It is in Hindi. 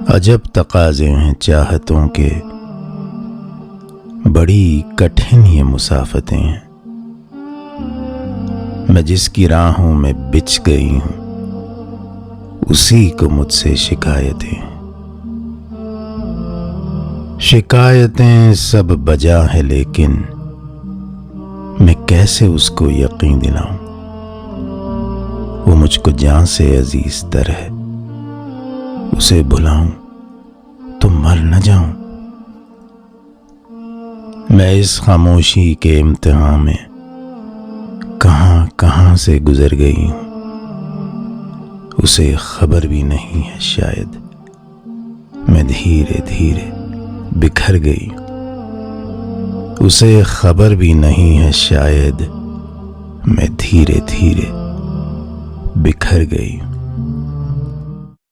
अजब तकाज़े हैं चाहतों के, बड़ी कठिन ये मुसाफतें हैं। मैं जिसकी राहों में बिछ गई हूं, उसी को मुझसे शिकायतें। शिकायतें सब बजा है, लेकिन मैं कैसे उसको यकीन दिलाऊं। वो मुझको जान से अजीज तर है, उसे भुलाऊं तो मर न जाऊं। मैं इस खामोशी के इम्तिहान में कहां कहां से गुजर गई हूं, उसे खबर भी नहीं है शायद। मैं धीरे धीरे बिखर गई, उसे खबर भी नहीं है शायद। मैं धीरे धीरे बिखर गई।